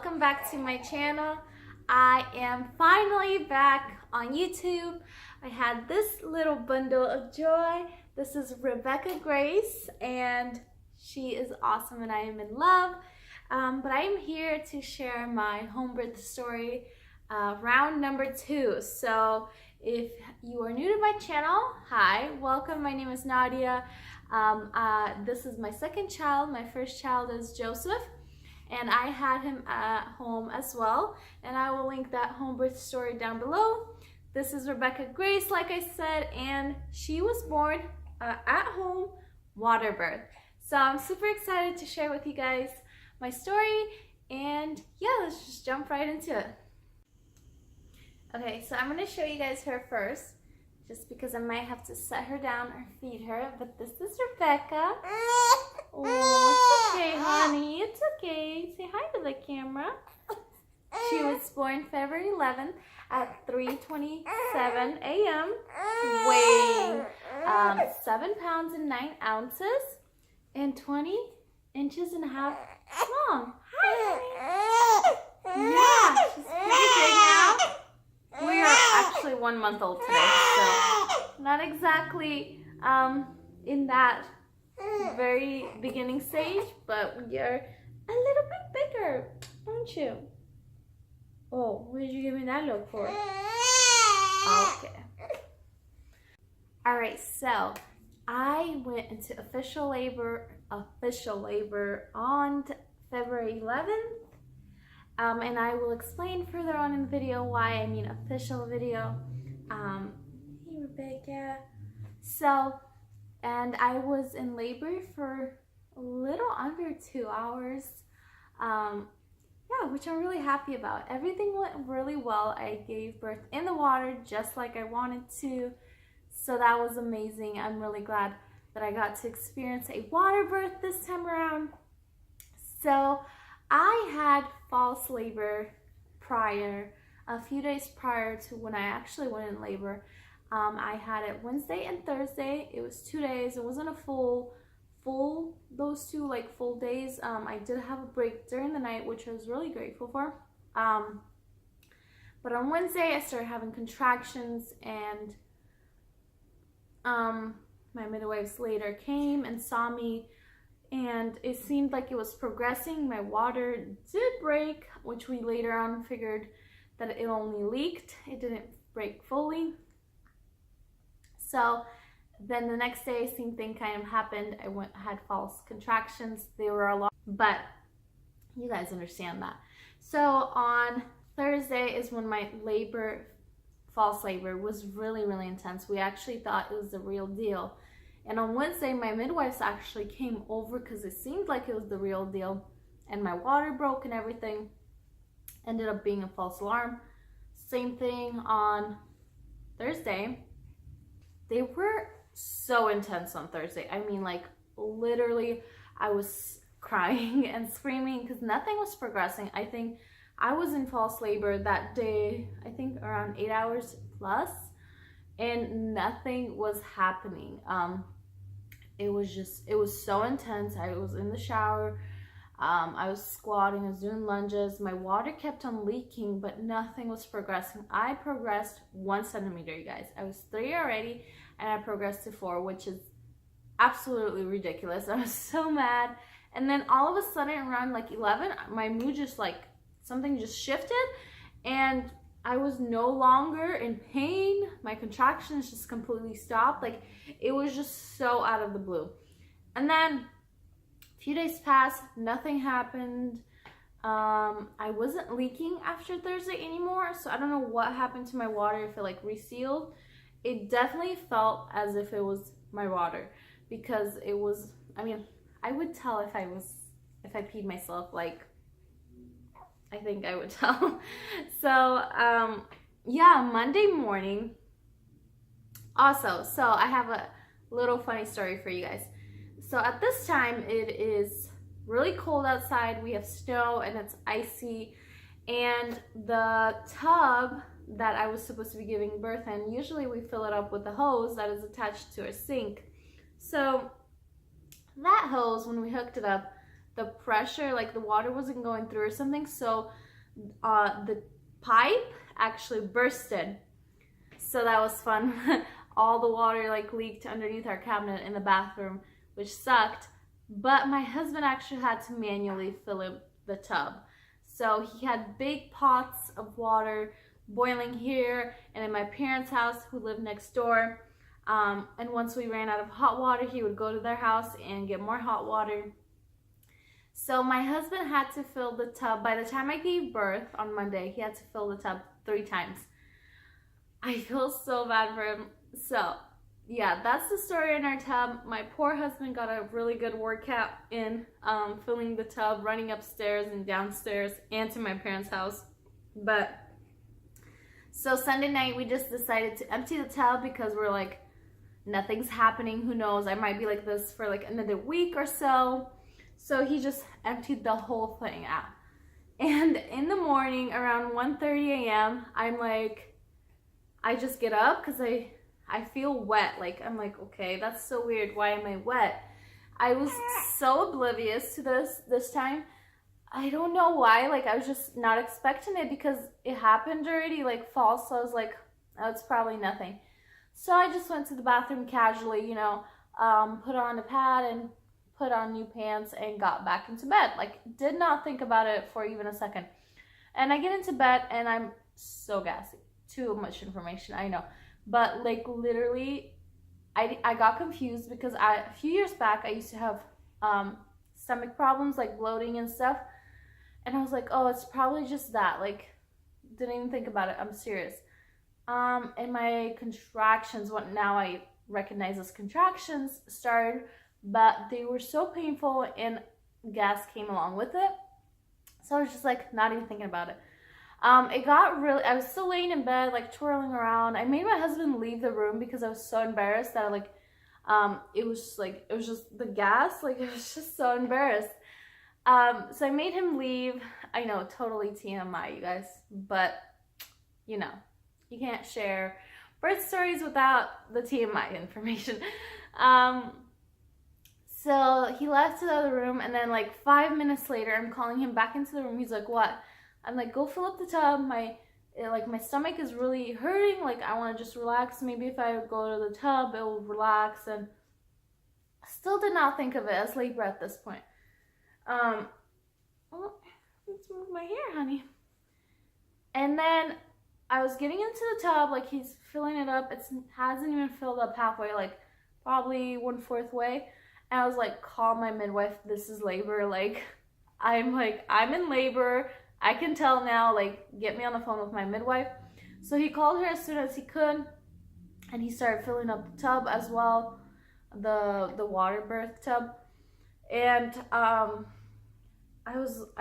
welcome back to my channel. I am finally back on YouTube. I had this little bundle of joy. This is Rebecca Grace and she is awesome and I am in love. But I am here to share my home birth story, round number 2. So if you are new to my channel, hi, welcome. My name is Nadia. This is my second child. My first child is Joseph, and I had him at home as well, and I will link that home birth story down below. This is Rebecca Grace, like I said, and she was born at home, water birth. So I'm super excited to share with you guys my story, and yeah, let's just jump right into it. Okay, so I'm going to show you guys her first, just because I might have to set her down or feed her, but this is Rebecca. Oh, it's okay, honey, it's okay. Say hi to the camera. She was born February 11th at 3:27 a.m., weighing 7 pounds and 9 ounces and 20 inches and a half long. Hi, honey. Yeah, she's pretty big now. We are actually 1 month old today, so not exactly in that very beginning stage, but we are a little bit bigger, aren't you? Oh, what did you give me that look for? Okay. Alright, so I went into official labor on February 11th. And I will explain further on in the video why I mean official video. Hey Rebecca. So, and I was in labor for a little under 2 hours. Yeah, which I'm really happy about. Everything went really well. I gave birth in the water just like I wanted to. So that was amazing. I'm really glad that I got to experience a water birth this time around. So I had false labor a few days prior to when I actually went in labor. I had it Wednesday and Thursday. It was 2 days. It wasn't a full those two like full days. I did have a break during the night, which I was really grateful for. But on Wednesday I started having contractions, and my midwives later came and saw me, and it seemed like it was progressing. My water did break, which we later on figured that it only leaked. It didn't break fully. So then the next day, same thing kind of happened. I had false contractions. They were a lot, but you guys understand that. So on Thursday is when my false labor was really, really intense. We actually thought it was the real deal. And on Wednesday, my midwives actually came over because it seemed like it was the real deal. And my water broke and everything. Ended up being a false alarm. Same thing on Thursday. They were so intense on Thursday. I mean, like, literally, I was crying and screaming because nothing was progressing. I think I was in false labor that day, I think around 8 hours plus, and nothing was happening. It was so intense. I was in the shower. I was squatting, I was doing lunges. My water kept on leaking, but nothing was progressing. I progressed 1 centimeter, you guys. I was 3 already, and I progressed to 4, which is absolutely ridiculous. I was so mad. And then all of a sudden, around like 11, my mood just like, something just shifted, and I was no longer in pain. My contractions just completely stopped. Like, it was just so out of the blue. And then a few days passed, nothing happened. I wasn't leaking after Thursday anymore, so I don't know what happened to my water, if it like resealed. It definitely felt as if it was my water, because it was, I mean, I would tell if I peed myself, like, I think I would tell. So, yeah, Monday morning. Also, so I have a little funny story for you guys. So at this time, it is really cold outside. We have snow and it's icy. And the tub that I was supposed to be giving birth in, usually we fill it up with a hose that is attached to a sink. So that hose, when we hooked it up, the pressure, like the water wasn't going through or something, so the pipe actually bursted. So that was fun. All the water like leaked underneath our cabinet in the bathroom, which sucked. But my husband actually had to manually fill in the tub. So he had big pots of water boiling here and in my parents' house, who lived next door. And once we ran out of hot water, he would go to their house and get more hot water. So my husband had to fill the tub. By the time I gave birth on Monday, he had to fill the tub 3 times. I feel so bad for him. So yeah, that's the story in our tub. My poor husband got a really good workout in filling the tub, running upstairs and downstairs and to my parents' house. But so Sunday night, we just decided to empty the tub because we're like, nothing's happening. Who knows? I might be like this for like another week or so. So he just emptied the whole thing out. And in the morning, around 1:30 a.m., I'm like, I just get up because I feel wet. Like, I'm like, okay, that's so weird. Why am I wet? I was so oblivious to this time. I don't know why. Like, I was just not expecting it because it happened already, like, fall. So I was like, oh, it's probably nothing. So I just went to the bathroom casually, you know, put on a pad and put on new pants and got back into bed. Like, did not think about it for even a second. And I get into bed and I'm so gassy. Too much information, I know. But like literally, I got confused because a few years back, I used to have stomach problems, like bloating and stuff. And I was like, oh, it's probably just that. Like, didn't even think about it. I'm serious. And my contractions, what now I recognize as contractions, started, but they were so painful and gas came along with it. So I was just like, not even thinking about it. It got really, I was still laying in bed, like twirling around. I made my husband leave the room because I was so embarrassed that it was just the gas, like I was just so embarrassed. So I made him leave. I know, totally TMI, you guys, but you know, you can't share birth stories without the TMI information. So he left to the other room, and then like 5 minutes later, I'm calling him back into the room. He's like, what? I'm like, go fill up the tub. My stomach is really hurting. Like, I want to just relax. Maybe if I go to the tub, it will relax. And I still did not think of it as labor at this point. Oh, let's move my hair, honey. And then I was getting into the tub, like he's filling it up. It hasn't even filled up halfway, like probably 1/4 way. And I was like, call my midwife. This is labor. Like, I'm in labor. I can tell now, like, get me on the phone with my midwife. So he called her as soon as he could, and he started filling up the tub as well, the water birth tub. And I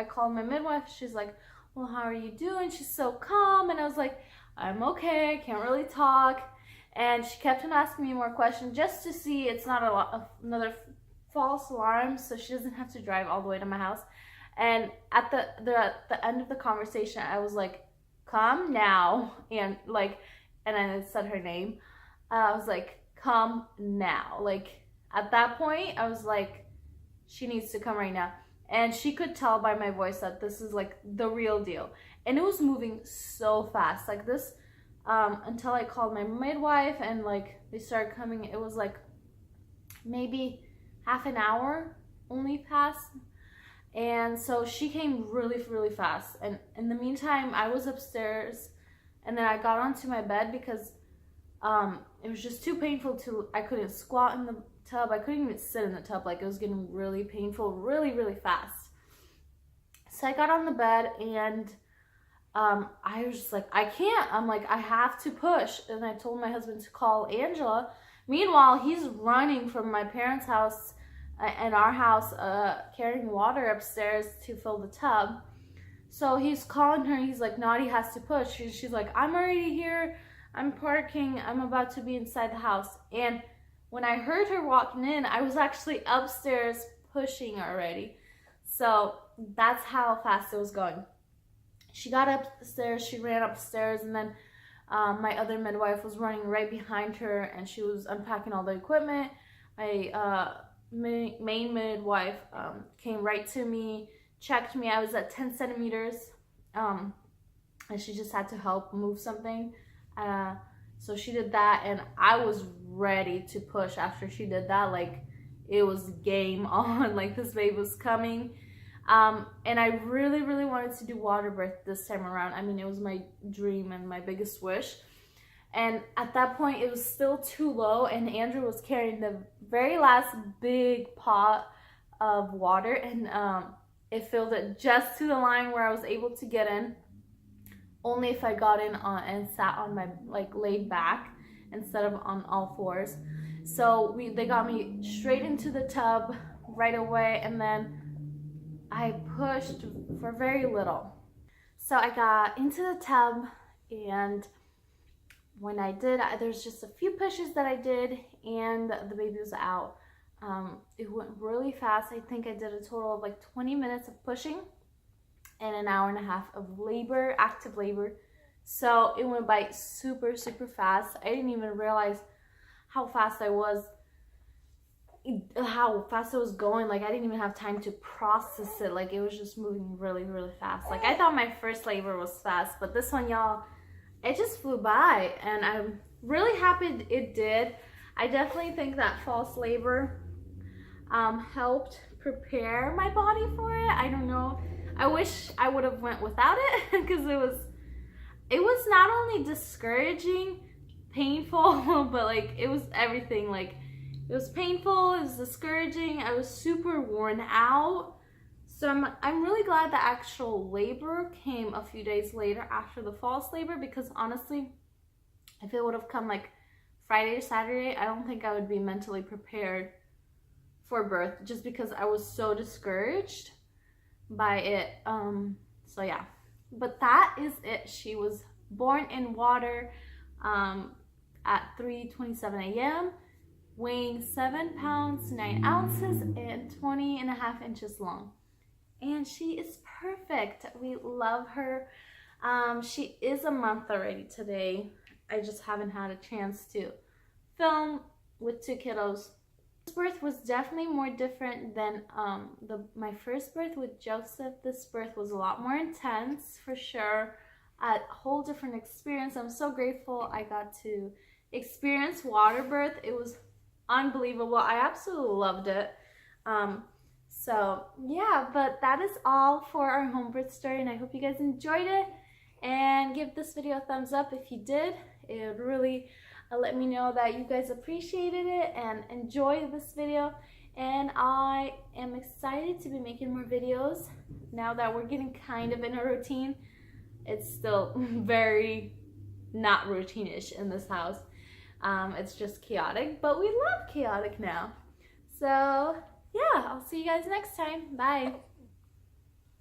called my midwife. She's like, well, how are you doing? She's so calm. And I was like, I'm okay. I can't really talk. And she kept on asking me more questions just to see it's not another false alarm, so she doesn't have to drive all the way to my house. And at the end of the conversation, I was like, come now. And I said her name. I was like, come now. Like, at that point, I was like, she needs to come right now. And she could tell by my voice that this is like the real deal. And it was moving so fast. Like this, until I called my midwife and like they started coming, it was like maybe half an hour only passed. And so she came really, really fast. And in the meantime, I was upstairs and then I got onto my bed because it was just too painful I couldn't squat in the tub. I couldn't even sit in the tub. Like, it was getting really painful, really, really fast. So I got on the bed and I was just like, I can't. I'm like, I have to push. And I told my husband to call Angela. Meanwhile, he's running from my parents' house and our house, carrying water upstairs to fill the tub. So he's calling her. He's like, Naughty has to push. She's like, I'm already here. I'm parking. I'm about to be inside the house. And when I heard her walking in, I was actually upstairs pushing already. So that's how fast it was going. She got upstairs. She ran upstairs. And then my other midwife was running right behind her. And she was unpacking all the equipment. main midwife came right to me, checked me. I was at 10 centimeters, and she just had to help move something. So she did that, and I was ready to push after she did that. Like, it was game on. Like, this baby was coming. And I really, really wanted to do water birth this time around. I mean, it was my dream and my biggest wish. And at that point, it was still too low, and Andrew was carrying the very last big pot of water, and it filled it just to the line where I was able to get in. Only if I got in and sat on my, like, laid back instead of on all fours. So they got me straight into the tub right away, and then I pushed for very little. So I got into the tub, and when I did, there's just a few pushes that I did, and the baby was out. It went really fast. I think I did a total of like 20 minutes of pushing and an hour and a half of labor, active labor. So it went by super, super fast. I didn't even realize how fast I was, how fast it was going. Like, I didn't even have time to process it. Like, it was just moving really, really fast. Like, I thought my first labor was fast, but this one, y'all, it just flew by, and I'm really happy it did. I definitely think that false labor helped prepare my body for it. I don't know. I wish I would have went without it, because it was not only discouraging, painful, but like, it was everything. Like, it was painful, it was discouraging, I was super worn out. So I'm really glad the actual labor came a few days later after the false labor, because honestly, if it would have come like Friday or Saturday, I don't think I would be mentally prepared for birth, just because I was so discouraged by it. So yeah, but that is it. She was born in water at 3:27 a.m. weighing 7 pounds 9 ounces and 20.5 inches long. And she is perfect. We love her. She is a month already today. I just haven't had a chance to film with 2 kiddos. This birth was definitely more different than my first birth with Joseph. This birth was a lot more intense, for sure. A whole different experience. I'm so grateful I got to experience water birth. It was unbelievable. I absolutely loved it. So yeah, but that is all for our home birth story, and I hope you guys enjoyed it, and give this video a thumbs up if you did. It would really let me know that you guys appreciated it and enjoyed this video, and I am excited to be making more videos now that we're getting kind of in a routine. It's still very not routine-ish in this house. It's just chaotic, but we love chaotic now. So yeah, I'll see you guys next time. Bye.